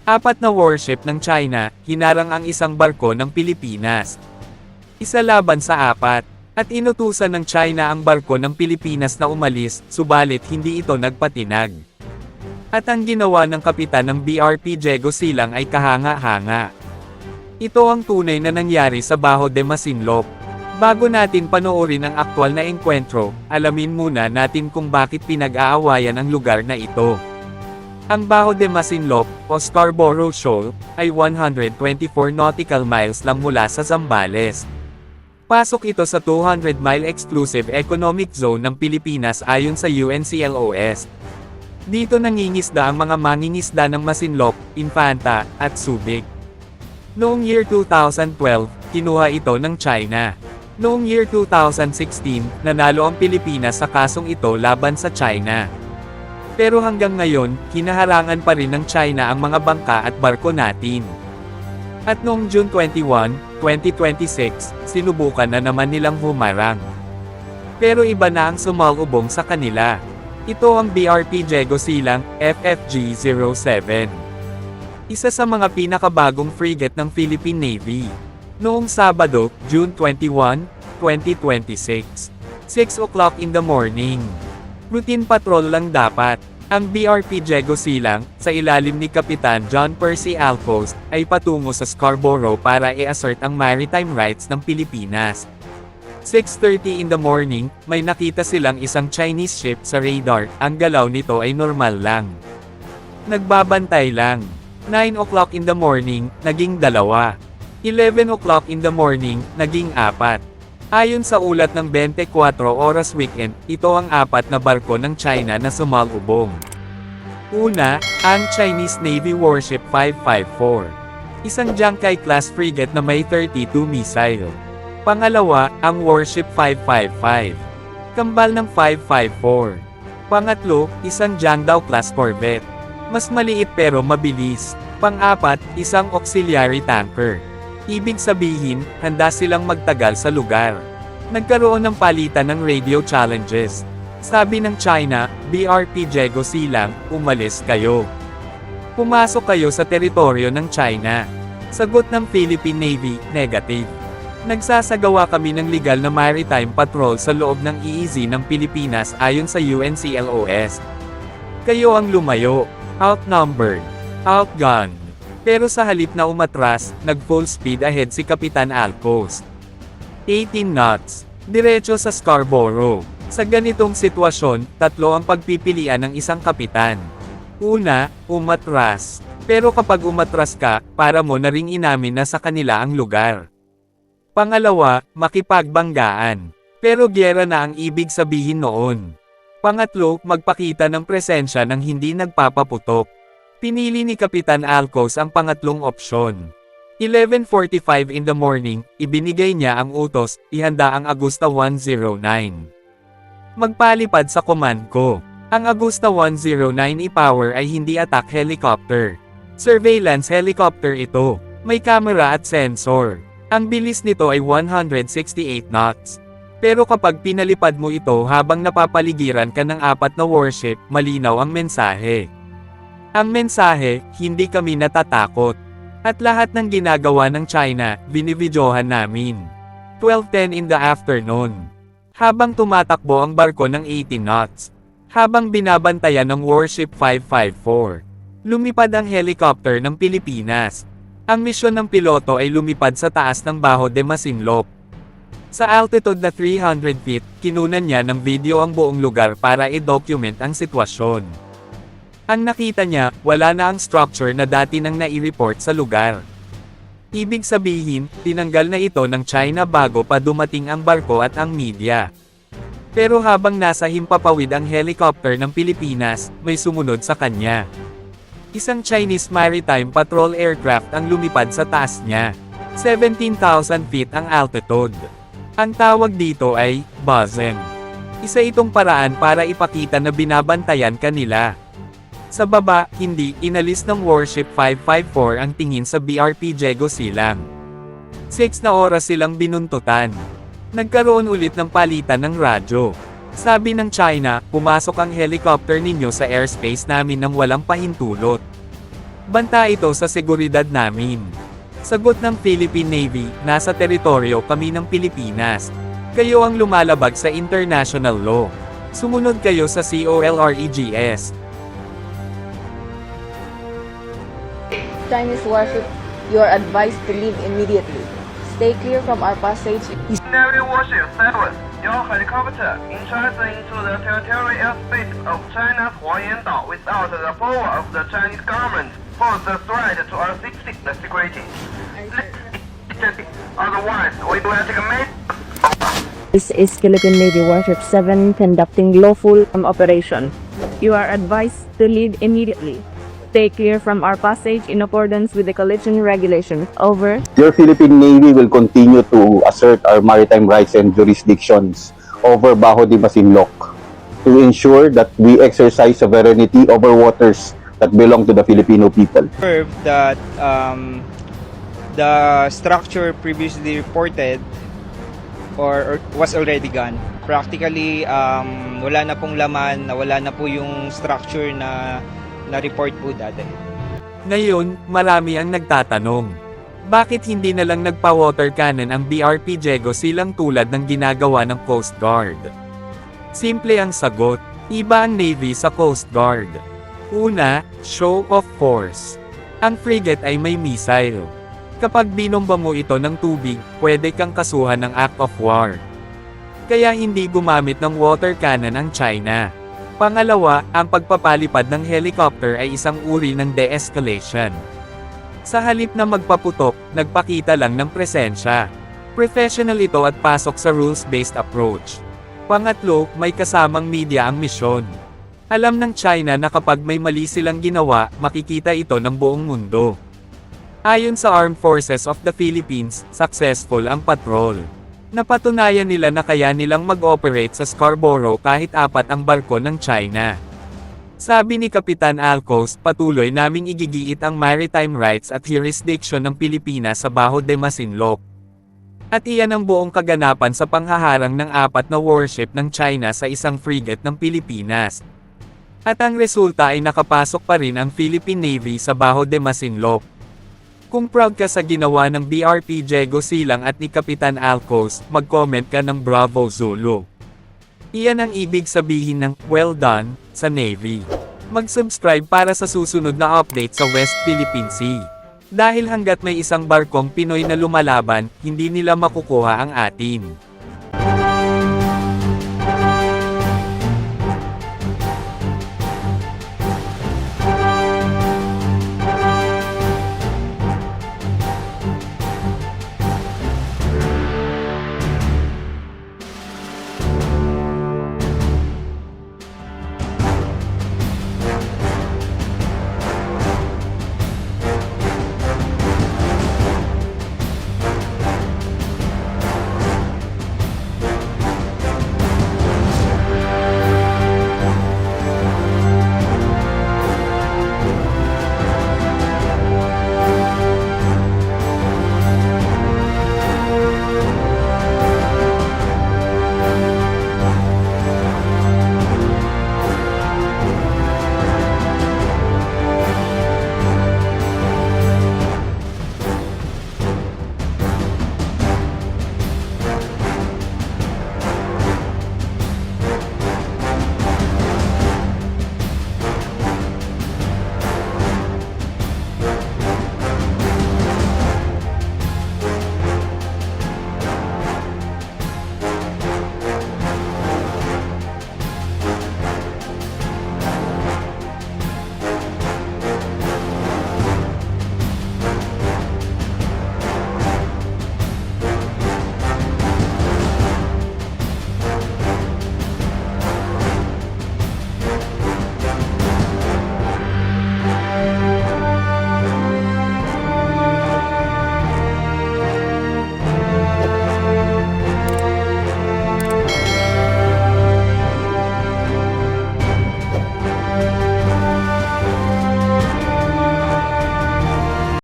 Apat na warship ng China, hinarang ang isang barko ng Pilipinas. Isa laban sa apat, at inutusan ng China ang barko ng Pilipinas na umalis, subalit hindi ito nagpatinag. At ang ginawa ng kapitan ng BRP Diego Silang ay kahanga-hanga. Ito ang tunay na nangyari sa Bajo de Masinloc. Bago natin panoorin ang aktwal na engkwentro, alamin muna natin kung bakit pinag-aawayan ang lugar na ito. Ang Bajo de Masinloc, o Scarborough Shoal, ay 124 nautical miles lang mula sa Zambales. Pasok ito sa 200-mile exclusive economic zone ng Pilipinas ayon sa UNCLOS. Dito nangingisda ang mga mangingisda ng Masinloc, Infanta, at Subic. Noong year 2012, kinuha ito ng China. Noong year 2016, nanalo ang Pilipinas sa kasong ito laban sa China. Pero hanggang ngayon, hinaharangan pa rin ng China ang mga bangka at barko natin. At noong June 21, 2026, sinubukan na naman nilang humarang. Pero iba na ang sumalubong sa kanila. Ito ang BRP Diego Silang, FFG-07. Isa sa mga pinakabagong frigate ng Philippine Navy. Noong Sabado, June 21, 2026. 6 o'clock in the morning. Routine patrol lang dapat. Ang BRP Diego Silang, sa ilalim ni Kapitan John Percy Alpost, ay patungo sa Scarborough para i-assert ang maritime rights ng Pilipinas. 6:30 in the morning, may nakita silang isang Chinese ship sa radar, ang galaw nito ay normal lang. Nagbabantay lang. 9 o'clock in the morning, naging 2. 11 o'clock in the morning, naging 4. Ayon sa ulat ng 24 Oras Weekend, ito ang 4 na barko ng China na sumalubong. Una, ang Chinese Navy Warship 554. Isang Jiangkai-class frigate na may 32 missile. Pangalawa, ang Warship 555. Kambal ng 554. Pangatlo, isang Jiangdao-class corvette. Mas maliit pero mabilis. Pang-apat, isang auxiliary tanker. Ibig sabihin, handa silang magtagal sa lugar. Nagkaroon ng palitan ng radio challenges. Sabi ng China, BRP Diego Silang, umalis kayo. Pumasok kayo sa teritoryo ng China. Sagot ng Philippine Navy, negative. Nagsasagawa kami ng legal na maritime patrol sa loob ng EEZ ng Pilipinas ayon sa UNCLOS. Kayo ang lumayo, outnumbered, outgunned. Pero sa halip na umatras, nag-full speed ahead si Kapitan Alpost. 18 knots, diretso sa Scarborough. Sa ganitong sitwasyon, 3 ang pagpipilian ng isang kapitan. Una, umatras. Pero kapag umatras ka, para mo na ring inamin na sa kanila ang lugar. Pangalawa, makipagbanggaan. Pero gyera na ang ibig sabihin noon. Pangatlo, magpakita ng presensya ng hindi nagpapaputok. Pinili ni Kapitan Alpost ang pangatlong opsyon. 11:45 in the morning, ibinigay niya ang utos, ihanda ang Agusta 109. Magpalipad sa command ko. Ang Agusta 109 i-power ay hindi attack helicopter. Surveillance helicopter ito. May camera at sensor. Ang bilis nito ay 168 knots. Pero kapag pinalipad mo ito habang napapaligiran ka ng 4 na warship, malinaw ang mensahe. Ang mensahe, hindi kami natatakot. At lahat ng ginagawa ng China, binibidyohan namin. 12:10 in the afternoon. Habang tumatakbo ang barko ng 18 knots. Habang binabantayan ng Warship 554. Lumipad ang helicopter ng Pilipinas. Ang misyon ng piloto ay lumipad sa taas ng Bajo de Masinloc. Sa altitude na 300 feet, kinunan niya ng video ang buong lugar para i-document ang sitwasyon. Ang nakita niya, wala na ang structure na dati nang nai-report sa lugar. Ibig sabihin, tinanggal na ito ng China bago pa dumating ang barko at ang media. Pero habang nasa himpapawid ang helicopter ng Pilipinas, may sumunod sa kanya. Isang Chinese Maritime Patrol aircraft ang lumipad sa taas niya. 17,000 feet ang altitude. Ang tawag dito ay, buzzing. Isa itong paraan para ipakita na binabantayan kanila. Sa baba, hindi, inalis ng Warship 554 ang tingin sa BRP Diego Silang. 6 na oras silang binuntutan. Nagkaroon ulit ng palitan ng radyo. Sabi ng China, pumasok ang helicopter ninyo sa airspace namin nang walang pahintulot. Banta ito sa seguridad namin. Sagot ng Philippine Navy, nasa teritoryo kami ng Pilipinas. Kayo ang lumalabag sa international law. Sumunod kayo sa COLREGS. Chinese warship, you are advised to leave immediately. Stay clear from our passage. Navy warship 7, your helicopter enters into the territorial airspace of China's Hualien Dao without the approval of the Chinese government pose a threat to our security. Otherwise, we will take a measure. This is Philippine Navy Warship 7 conducting lawful operation. You are advised to leave immediately. Stay clear from our passage in accordance with the collision regulations. Over. Your Philippine Navy will continue to assert our maritime rights and jurisdictions over Bajo de Masinloc to ensure that we exercise sovereignty over waters that belong to the Filipino people. That the structure previously reported or was already gone. Practically, wala na pong laman, wala na po yung structure na report po dati. Ngayon, marami ang nagtatanong. Bakit hindi na lang nagpa-water cannon ang BRP Diego silang tulad ng ginagawa ng Coast Guard? Simple ang sagot, iba ang Navy sa Coast Guard. Una, show of force. Ang frigate ay may missile. Kapag binomba mo ito ng tubig, pwede kang kasuhan ng act of war. Kaya hindi gumamit ng water cannon ang China. Pangalawa, ang pagpapalipad ng helicopter ay isang uri ng de-escalation. Sa halip na magpaputok, nagpakita lang ng presensya. Professional ito at pasok sa rules-based approach. Pangatlo, may kasamang media ang misyon. Alam ng China na kapag may mali silang ginawa, makikita ito ng buong mundo. Ayon sa Armed Forces of the Philippines, successful ang patrol. Napatunayan nila na kaya nilang mag-operate sa Scarborough kahit 4 ang barko ng China. Sabi ni Kapitan Alcos, patuloy naming igigiit ang maritime rights at jurisdiction ng Pilipinas sa Bajo de Masinloc. At iyan ang buong kaganapan sa panghaharang ng 4 na warship ng China sa isang frigate ng Pilipinas. At ang resulta ay nakapasok pa rin ang Philippine Navy sa Bajo de Masinloc. Kung proud ka sa ginawa ng BRP Diego Silang at ni Kapitan Alcos, mag-comment ka ng Bravo Zulu. Iyan ang ibig sabihin ng well done sa Navy. Mag-subscribe para sa susunod na update sa West Philippine Sea. Dahil hanggat may isang barkong Pinoy na lumalaban, hindi nila makukuha ang atin.